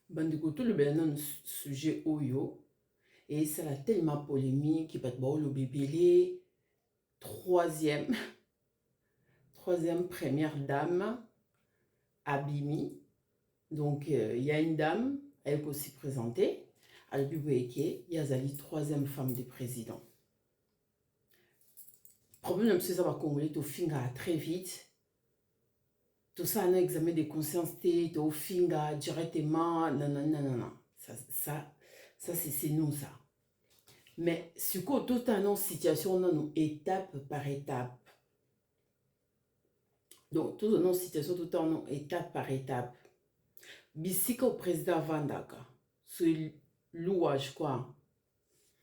Bandeko tout le bien sujet Oyo et ça a tellement polémique, il va être le bébé troisième troisième première dame Abimi. Donc il y a une dame, elle peut aussi présenter. Albiboeke, il y a Zali troisième femme du président. Problème c'est ça va congolais tout finga très vite. Tout ça un examen de conscience tout finga directement non non non non non. Ça c'est nous ça. Mais sur quoi tout une situation nous étape par étape. Donc tout une situation tout en étape par étape. Bisika au président Vandaka, ce louage quoi.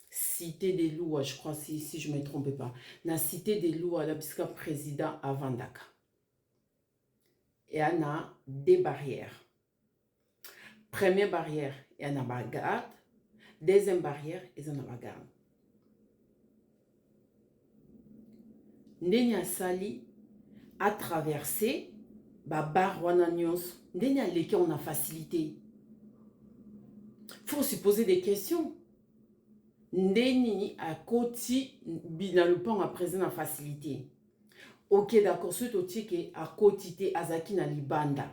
Cité des louages, je crois si je ne me trompe pas. La cité des louages, la bisika président à Vandaka. Et il y a des barrières. Première barrière, il y a la garde. Deuxième barrière, il y a la garde. Ndenya Sali a traversé bar wana nyonso. Ndenya leke on a facilité. Faut se poser des questions. Ndeni a koti binalupan a présent en facilité. Ok d'accord, ce que a kotité azaki na libanda.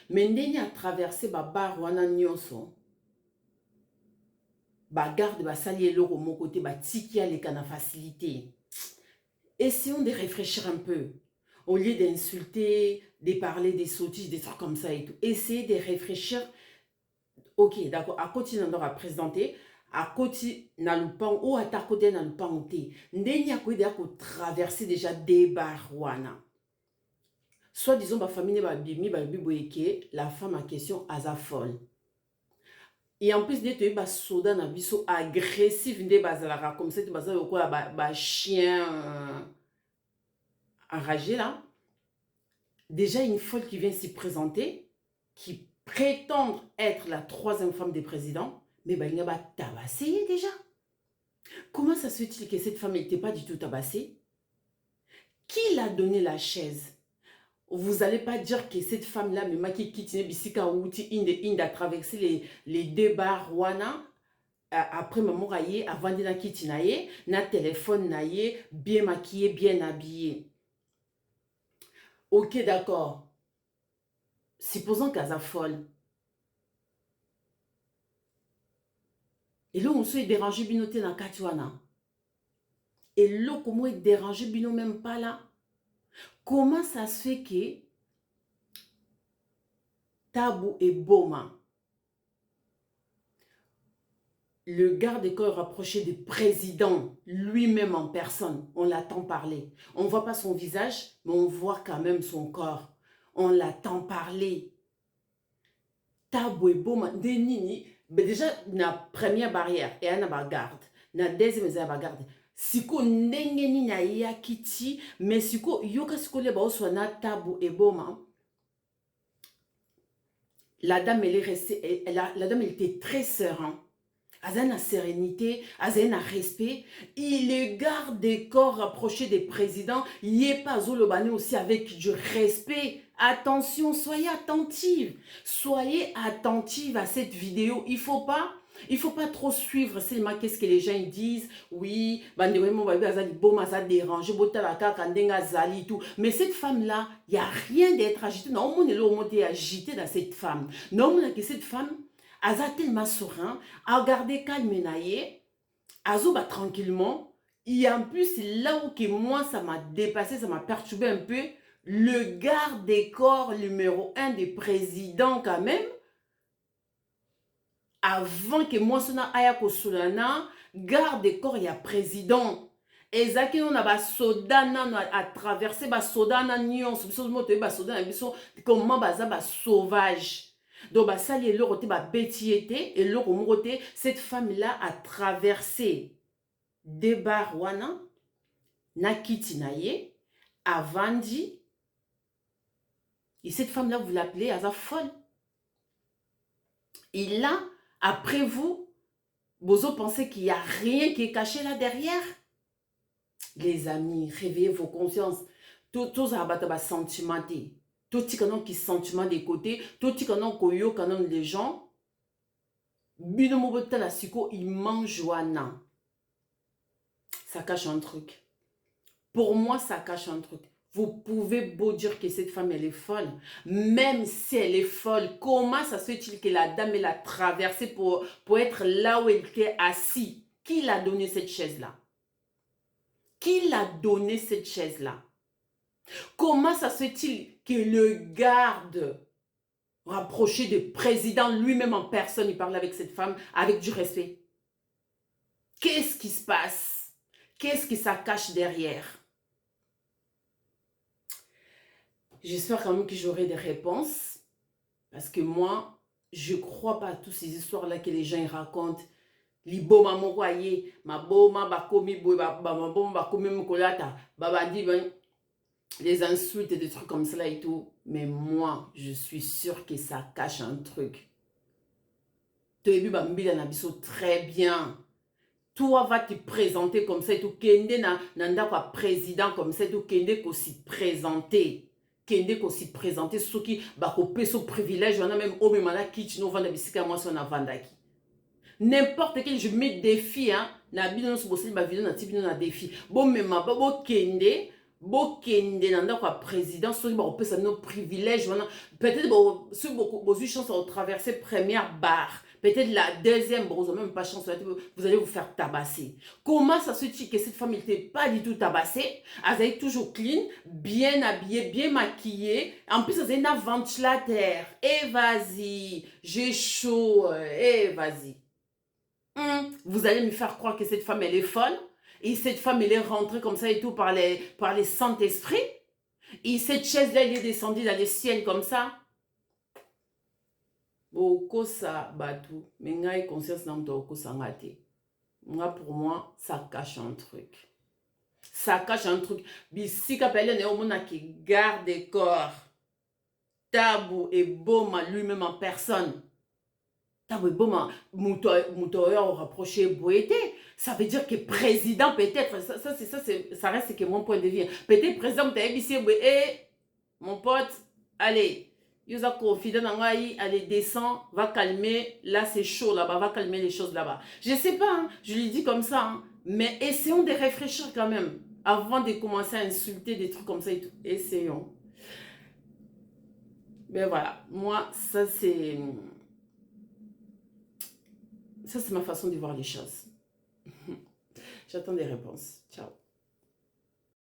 Mais ndeni a traversé bar wana nyonso. Garde sali eloko mon côté tiki a leka na facilité. Essayons de réfléchir un peu. Au lieu d'insulter, de parler des sottises, des trucs comme ça et tout. Essayez de réfléchir. Ok, d'accord. À côté d'un à présenter, à côté d'un lupan ou à ta côté d'un lupan ou té. Ndeni a quoi d'ailleurs traverser déjà des barwana. Soit disons ma famille ba bimi ba biboyeke, la femme en question asa folle. Et en plus d'être ba soda na biso agressif ndé bazalaka comme ça tu bazala quoi ba chien enragé là. Déjà une folle qui vient s'y présenter, qui prétend être la troisième femme des présidents, mais il va tabasser déjà. Comment ça se fait-il que cette femme n'était pas du tout tabassée? Qui l'a donné la chaise? Vous n'allez pas dire que cette femme-là, mais qui quitte Bissika Outi, Inde a traversé les débats Rwanda après maman raillé, avant de la quitte na téléphone naïe, bien maquillé, bien habillé. Ok, d'accord. Supposons qu'elle est folle. Et là, on se dérangé binoté dans Katuana. Et là, comment est dérangé bino même pas là? Comment ça se fait que Tabou et Boma, le garde-corps rapproché du président, lui-même en personne, on l'attend parler. On ne voit pas son visage, mais on voit quand même son corps. On l'attend parler. Tabou et Boma, Denini, déjà, la première barrière, et on a garde. La deuxième, c'est la garde. Siko ndenge ni na ya kiti, mais siko yoka siko le bao na Tabou et Boma. La dame, elle est restée, la dame, elle était très sereine. Elle a une sérénité, elle a un respect. Il le garde des corps rapprochés des présidents. Il n'est pas Zolobane aussi avec du respect. Attention, soyez attentive. Soyez attentive à cette vidéo. Il faut pas trop suivre seulement qu'est-ce que les gens disent. Oui, mais cette femme-là, il n'y a rien d'être agité. Non, on est agité dans cette femme. Non, que cette femme, elle a tellement serein, à regarder calme naïe, azoba tranquillement. Et en plus, là où que moi, ça m'a dépassé, ça m'a perturbé un peu, le garde des corps numéro 1 des présidents quand même, avant que moi, sona ayako sulana, garde des corps, il y a président. Et ça on a ba soda à traverser ba soda na nyons, biso moto ba soda na biso comment baza ba sauvage. Donc ba sali le côté ba bêtiété et le côté cette femme là a traversé des barwana na kiti na ye avandi. Et cette femme là vous l'appelez à sa folle. Et là après vous pensez qu'il n'y a rien qui est caché là derrière. Les amis, réveillez vos consciences. Tous abattent sentimentés. Toti kanon qui sentiment des côtés, toti kanon koyo kanon les gens, bino mobota la siko, il mange wana. Ça cache un truc. Pour moi, ça cache un truc. Vous pouvez beau dire que cette femme, elle est folle. Même si elle est folle, comment ça se fait-il que la dame, elle a traversé pour être là où elle était assise? Qui l'a donné cette chaise-là? Qui l'a donné cette chaise-là? Comment ça se fait-il que le garde rapproché du président lui-même en personne, il parle avec cette femme avec du respect? Qu'est-ce qui se passe? Qu'est-ce que ça cache derrière? J'espère quand même que j'aurai des réponses. Parce que moi, je ne crois pas à toutes ces histoires-là que les gens racontent. Liboma mokoye, ma boma bakomi boy, ma boma bakomi mokolata, babadi ben les insultes et des trucs comme ça et tout. Mais moi, je suis sûre que ça cache un truc. Toyebi bambila na biso très bien. Toi va te présenter comme ça et tout. Kende nanda kwa président comme ça et tout. Kende ko si présenter. Kende ko si présenter. Ceux qui bako peso privilège. On a même ome mana kitch no vanda bisika moi son avandaki. N'importe quel, je mets défi, hein. Na bino so bosseli ba vidéo na tibino na défi. Bon mema ba bo kende. Bo kende nanda kwa président. Ceux qui bako pesa no privilège. Peut-être ceux qui ont chance de traverser première barre. Peut-être la deuxième, vous n'avez même pas chance, vous allez vous faire tabasser. Comment ça se fait que cette femme n'était pas du tout tabassée? Elle est toujours clean, bien habillée, bien maquillée. En plus, elle a un ventilateur. Et vas-y, j'ai chaud. Et vas-y. Vous allez me faire croire que cette femme, elle est folle. Et cette femme, elle est rentrée comme ça et tout par les Saint-Esprit. Et cette chaise-là, elle est descendue dans les ciels comme ça. Okosa batu, mais ngai conscience na mto okosa ngate. Moi pour moi, ça cache un truc. Ça cache un truc. Bisika pele ne omona qui garde corps. Tabou et Boma lui-même en personne. Tabou et Boma, mouto rapproché boété. Ça veut dire que président peut-être, ça reste que mon point de vue. Peut-être président t'as ébissé, mon pote, allez. Yosa confident dans Ngaï, allez, descend, va calmer. Là, c'est chaud là-bas, va calmer les choses là-bas. Je sais pas, hein, je lui dis comme ça, hein, mais essayons de réfléchir quand même avant de commencer à insulter des trucs comme ça et tout. Essayons. Mais voilà, moi, ça c'est ma façon de voir les choses. J'attends des réponses. Ciao.